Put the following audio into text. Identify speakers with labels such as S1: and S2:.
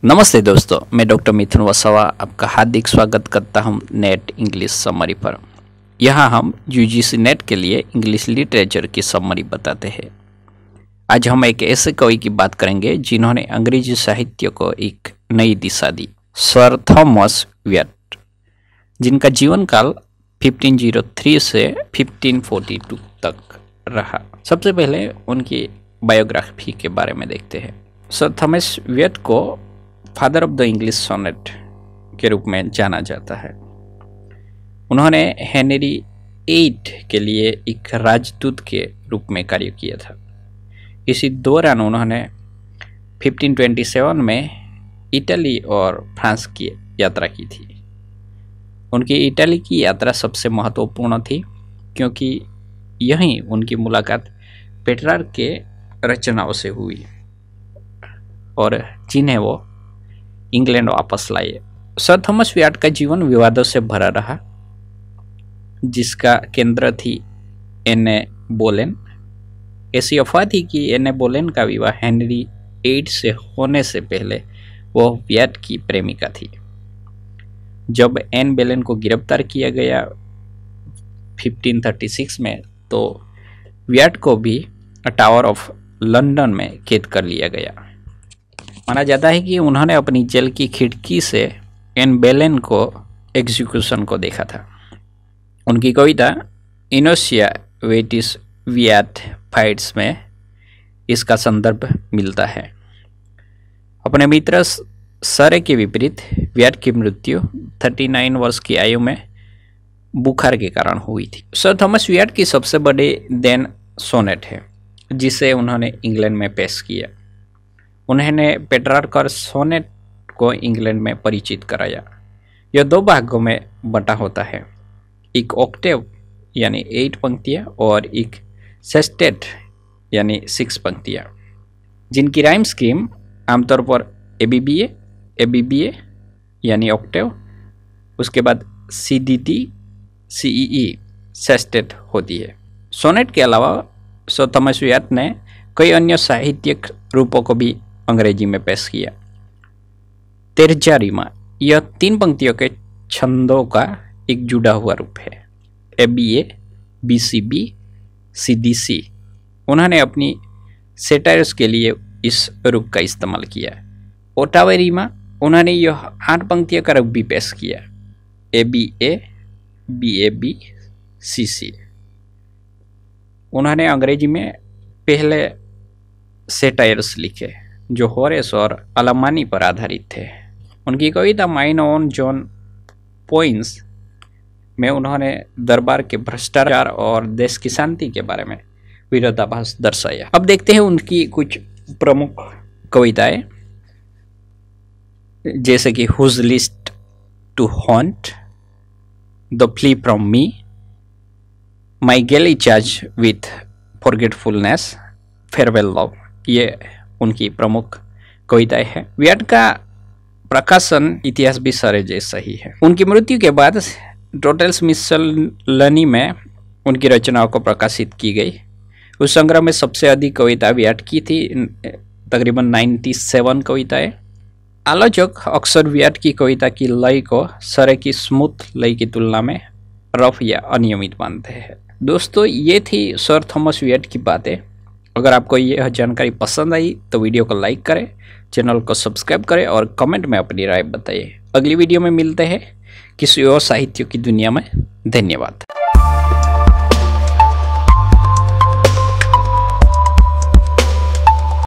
S1: नमस्ते दोस्तों, मैं डॉक्टर मिथुन वसावा आपका हार्दिक स्वागत करता हूं नेट इंग्लिश समरी पर। यहां हम यूजीसी नेट के लिए इंग्लिश लिटरेचर की समरी बताते हैं। आज हम एक ऐसे कवि की बात करेंगे जिन्होंने अंग्रेजी साहित्य को एक नई दिशा दी, सर थॉमस व्यट, जिनका जीवन काल 1503 से 1542 तक रहा। सबसे पहले उनकी बायोग्राफी के बारे में देखते हैं। सर थॉमस व्यट को father of the English sonnet के रूप में जाना जाता है। उन्होंने हेनरी 8 के लिए एक राजदूत के रूप में कार्य किया था। इसी दौरान उन्होंने 1527 में इटली और फ्रांस की यात्रा की थी। उनकी इटली की यात्रा सबसे महत्वपूर्ण थी क्योंकि यहीं उनकी मुलाकात पेट्रार्क के रचनाओं से हुई और जिन्हें वो इंग्लैंड वापस लाए। सर थॉमस व्यट का जीवन विवादों से भरा रहा, जिसका केंद्र थी एने बोलेन। ऐसी अफवाह थी कि एने बोलेन का विवाह हेनरी 8 से होने से पहले वह व्यट की प्रेमिका थी। जब एन बोलेन को गिरफ्तार किया गया 1536 में, तो व्यट को भी टावर ऑफ लंदन में कैद कर लिया गया। माना जाता है कि उन्होंने अपनी जेल की खिड़की से एन बोलेन को एग्जीक्यूशन को देखा था। उनकी कविता इनोसिया वेटिस व्यट फाइट्स में इसका संदर्भ मिलता है। अपने मित्र सरे के विपरीत व्यट की मृत्यु 39 वर्ष की आयु में बुखार के कारण हुई थी। सर थॉमस व्यट की सबसे बड़ी देन सोनेट है, जिसे उन्होंने इंग्लैंड में पेश किया। उन्होंने पेट्रार्क और सोनेट को इंग्लैंड में परिचित कराया। यह 2 भागों में बटा होता है, एक ऑक्टेव यानी 8 पंक्तियाँ और एक सेस्टेट यानी 6 पंक्तियाँ, जिनकी राइम स्कीम आमतौर पर एबीबीए यानी ऑक्टेव, उसके बाद सीडीटी सीईई सेस्टेट होती है। सोनेट के अलावा सर थॉमस व्यट ने कई अन्य साहित्यिक रूपों को भी अंग्रेजी में पेश किया। तेरजा रीमा, यह 3 पंक्तियों के छंदों का एक जुड़ा हुआ रूप है। एबीए, बीसीबी, सीडीसी, उन्होंने अपनी सेटायर्स के लिए इस रूप का इस्तेमाल किया। ओटावे रीमा, उन्होंने यह 8 पंक्तियों का रूप भी पेश किया। एबीए, बीएबी, सीसी, उन्होंने अंग्रेजी में पहले सेटायर्स लिखे जो होरेस और अलामानी पर आधारित थे। उनकी कविता माइन ऑन जॉन पॉइंट्स में उन्होंने दरबार के भ्रष्टाचार और देश की शांति के बारे में विरोधाभास दर्शाया। अब देखते हैं उनकी कुछ प्रमुख कविताएं, जैसे कि whose list to haunt, the flee from me, my galley charge with forgetfulness, farewell love, ये उनकी प्रमुख कविताएं हैं। व्यट का प्रकाशन इतिहास भी सारे जैसा ही है। उनकी मृत्यु के बाद टोटल्स मिसलनी में उनकी रचनाओं को प्रकाशित की गई। उस संग्रह में सबसे अधिक कविता व्यट की थी, तकरीबन 97 कविताएं। आलोचक अक्सर व्यट की कविता की लय को सरे की स्मूथ लय की तुलना में रफ या अनियमित मानते हैं। दोस्तों, ये थी सर थॉमस व्यट की बातें। अगर आपको यह जानकारी पसंद आई तो वीडियो को लाइक करें, चैनल को सब्सक्राइब करें और कमेंट में अपनी राय बताइए। अगली वीडियो में मिलते हैं किसी और साहित्य की दुनिया में। धन्यवाद।